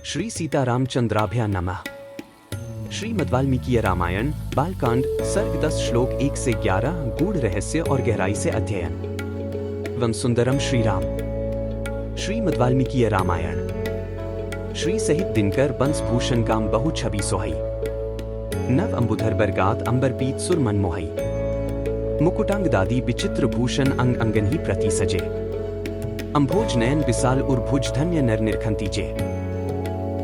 श्री सीतारामचंद्राभ्या नमः। श्रीमद् वाल्मीकि रामायण बालकांड सर्ग 10 श्लोक 1 से 11 गूढ़ रहस्य और गहराई से अध्ययन। वम सुंदरम श्रीराम। श्रीमद् वाल्मीकि रामायण। श्री सहित दिनकर बंस भूषण काम बहु छवि सोहई। नव अंबुधर बरगात अंबर पीत सुर मन मोहई। मुकुटांग दादी विचित्र भूषण अंग अंगन ही प्रति सजे। अंभोज नयन विशाल उर्भुज धन्य नर निरखंती जे।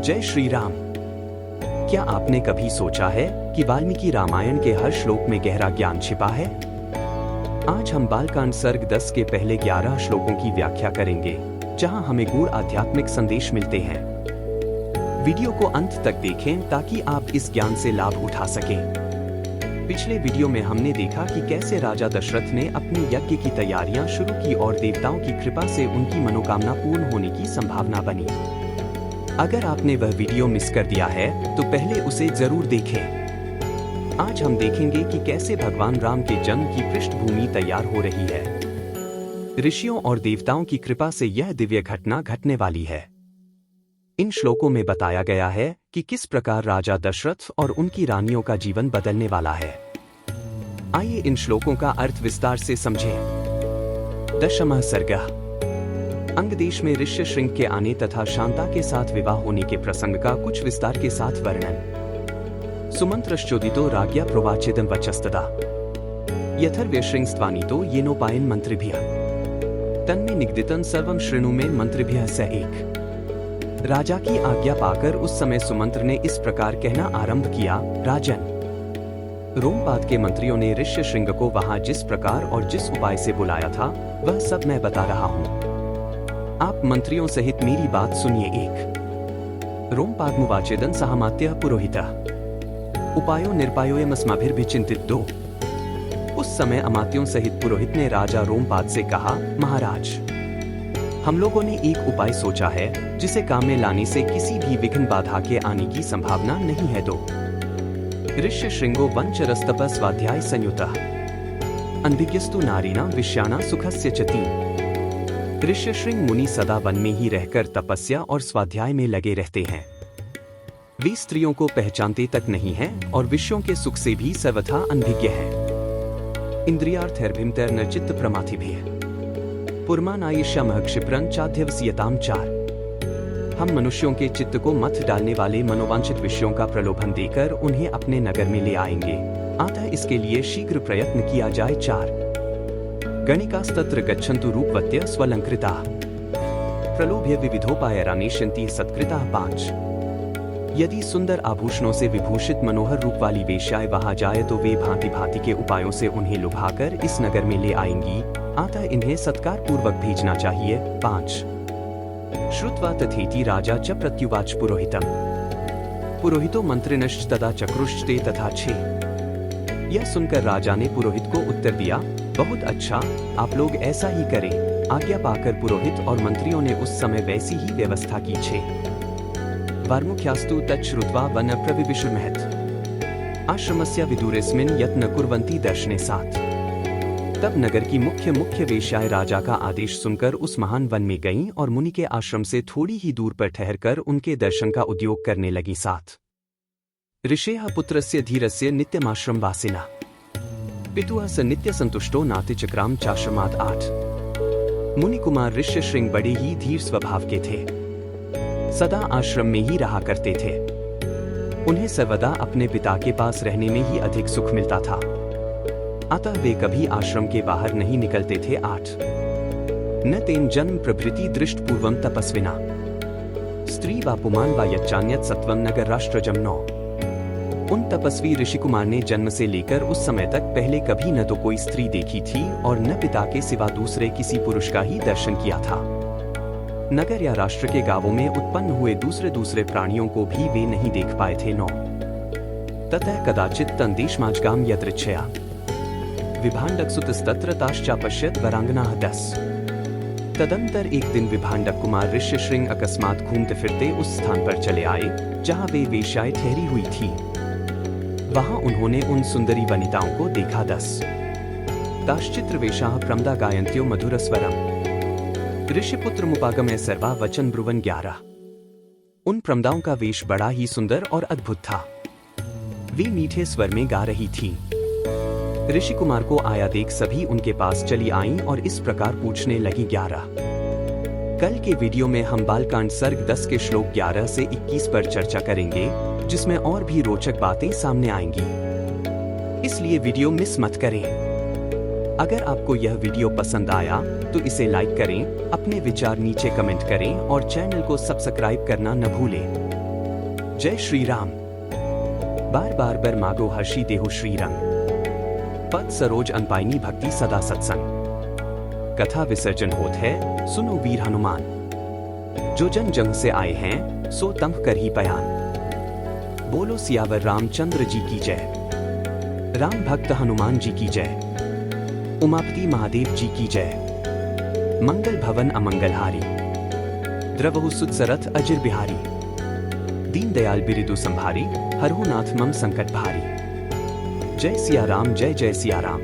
जय श्री राम। क्या आपने कभी सोचा है कि वाल्मीकि रामायण के हर श्लोक में गहरा ज्ञान छिपा है? आज हम बालकांड सर्ग 10 के पहले 11 श्लोकों की व्याख्या करेंगे, जहां हमें गूढ़ आध्यात्मिक संदेश मिलते हैं। वीडियो को अंत तक देखें ताकि आप इस ज्ञान से लाभ उठा सकें। पिछले वीडियो में हमने देखा कि कैसे राजा दशरथ ने अपने यज्ञ की तैयारियां शुरू की और देवताओं की कृपा से उनकी मनोकामना पूर्ण होने की संभावना बनी। अगर आपने वह वीडियो मिस कर दिया है तो पहले उसे जरूर देखें। आज हम देखेंगे कि कैसे भगवान राम के जन्म की पृष्ठभूमि तैयार हो रही है। ऋषियों और देवताओं की कृपा से यह दिव्य घटना घटने वाली है। इन श्लोकों में बताया गया है कि किस प्रकार राजा दशरथ और उनकी रानियों का जीवन बदलने वाला है। आइए इन श्लोकों का अर्थ विस्तार से समझें। दशमः सर्गः। अंग देश में ऋष्य श्रृंग के आने तथा शांता के साथ विवाह होने के प्रसंग का कुछ विस्तार के साथ वर्णन। सुमंत्रश्चोदितो राज्ञा प्रोवाचेदं वचस्तदा यथर्व्यश्रृंस्त्वानितो येनोपायन मंत्रिभ्यः तन्मे निगदितं सर्वं शृणु में मंत्रिभ्यः स एक। राजा की आज्ञा पाकर उस समय सुमंत्र ने इस प्रकार कहना आरंभ किया, राजन, रोमपाद के मंत्रियों ने ऋष्य श्रृंग को वहां जिस प्रकार और जिस उपाय से बुलाया था वह सब मैं बता रहा हूं। आप मंत्रियों सहित मेरी बात सुनिए। एक। रोमपादमुवाचेदं सहमात्यः पुरोहितः उपायो निरपायोयमस्माभिर्भिचिन्तित। 2। उस समय अमात्यों सहित पुरोहित ने राजा रोमपाद से कहा, महाराज, हम लोगों ने एक उपाय सोचा है जिसे काम में लाने से किसी भी विघ्न बाधा के आने की संभावना नहीं है। 2। ऋष्य श्रृंगो वंचरस्तप स्वाध्याय संयुतः अनभिज्ञस्तु नारीणां विषयाणां सुखस्य च। 3। ऋष्य श्रृंग मुनि सदा वन में ही रहकर तपस्या और स्वाध्याय में लगे रहते हैं। वे स्त्रियों को पहचानते तक नहीं हैं और विषयों के सुख से भी सर्वथा अनभिज्ञ हैं। इंद्रियार्थैर्भिमतैर् न चित्त प्रमाथिभिः पुरमानायिष्यामः क्षिप्रं चाध्यवसीयताम्। 4। हम मनुष्यों के चित्त को मथ डालने वाले मनोवांछित विषयों का प्रलोभन देकर उन्हें अपने नगर में ले आएंगे, अतः इसके लिए शीघ्र प्रयत्न किया जाए। 4। गणिकास्तत्र गच्छन्तु रूपवत्य स्वलंकृताः प्रलोभ्य विविधोपायरानेष्यन्ति सत्कृताः। 5। यदि सुंदर आभूषणों से विभूषित मनोहर रूप वाली वेश्याएं वहां जाए तो वे भांति भांति के उपायों से उन्हें लुभाकर इस नगर में ले आएंगी, अतः इन्हें सत्कार पूर्वक भेजना चाहिए। 5। श्रुत्वा तथेति राजा च प्रत्युवाच पुरोहितम् पुरोहितो मंत्रिणश्च तदा चक्रुश्च तथा। 6। यह सुनकर राजा ने पुरोहित को उत्तर दिया, बहुत अच्छा, आप लोग ऐसा ही करें। आज्ञा पाकर पुरोहित और मंत्रियों ने उस समय वैसी ही व्यवस्था की। 6। वार्मुख्यास्तु तच्छ्रुत्वा वन प्रविविशुर्महत् आश्रमस्य विदुरेस्मिन् यत्न कुर्वन्ति दर्शने। 7। तब नगर की मुख्य वेश्याएं राजा का आदेश सुनकर उस महान वन में गईं और मुनि के आश्रम से थोड़ी ही दूर पर ठहरकर उनके दर्शन का उद्योग करने लगी। 7। ऋषेः पुत्रस्य धीरस्य नित्यमाश्रम वासिनः पितुः स नित्य संतुष्टो नातिचक्राम चाश्रमात्। 8। मुनि कुमार ऋष्य श्रृंग बड़े ही धीर स्वभाव के थे, सदा आश्रम में ही रहा करते थे। उन्हें सर्वदा अपने पिता के पास रहने में ही अधिक सुख मिलता था, अतः वे कभी आश्रम के बाहर नहीं निकलते थे। 8। न तेन जन्म प्रभृति दृष्ट पूर्वम तपस्विना स्त्री वा पुमान वा यच्चान्यत् सत्वं नगर राष्ट्रजम्। 9। उन तपस्वी ऋषिकुमार ने जन्म से लेकर उस समय तक पहले कभी न तो कोई स्त्री देखी थी और न पिता के सिवा दूसरे किसी पुरुष का ही दर्शन किया था। नगर या राष्ट्र के गांवों में उत्पन्न हुए दूसरे प्राणियों को भी वे नहीं देख पाए थे। 9। ततः कदाचित् तन्देशमाजगाम यदृच्छया विभाण्डकसुतस्तत्र ताश्चापश्यत् वरांगनाः। 10। तदंतर एक दिन विभाण्डक कुमार ऋष्य श्रृंग अकस्मात घूमते फिरते उस स्थान पर चले आए जहां वे वेश्याएं ठहरी हुई थी। वहां उन्होंने उन सुंदरी वनिताओं को देखा। 10। ताश्चित्र वेशाः प्रमदा गायन्त्यो मधुरस्वरम् ऋषिपुत्र मुपागमय सर्वा वचन ब्रुवन। 11। उन प्रमदाओं का वेश बड़ा ही सुंदर और अद्भुत था। वे मीठे स्वर में गा रही थी। ऋषि कुमार को आया देख सभी उनके पास चली आईं और इस प्रकार पूछने लगी 11। कल के वीडियो में हम बालकांड सर्ग 10 के श्लोक 11 से 21 पर चर्चा करेंगे, जिसमें और भी रोचक बातें सामने आएंगी, इसलिए वीडियो मिस मत करें। अगर आपको यह वीडियो पसंद आया तो इसे लाइक करें, अपने विचार नीचे कमेंट करें और चैनल को सब्सक्राइब करना न भूलें। जय श्री राम। बार बार बर मागो हर्षी देहु श्री रंग, पद सरोज अनपाइनी भक्ति सदा सत्संग। कथा विसर्जन होत है, सुनो वीर हनुमान। जो जन जंग से आए हैं सो तंभ कर ही बयान। बोलो सियावर रामचंद्र जी की जय। राम भक्त हनुमान जी की जय। उमापति महादेव जी की जय। मंगल भवन अमंगलहारी, द्रवहु सुत सरथ अजिर बिहारी। दीन दयाल बिरिदु संभारी, हरहु नाथ मम संकट भारी। जय सिया राम, जय जय सिया राम।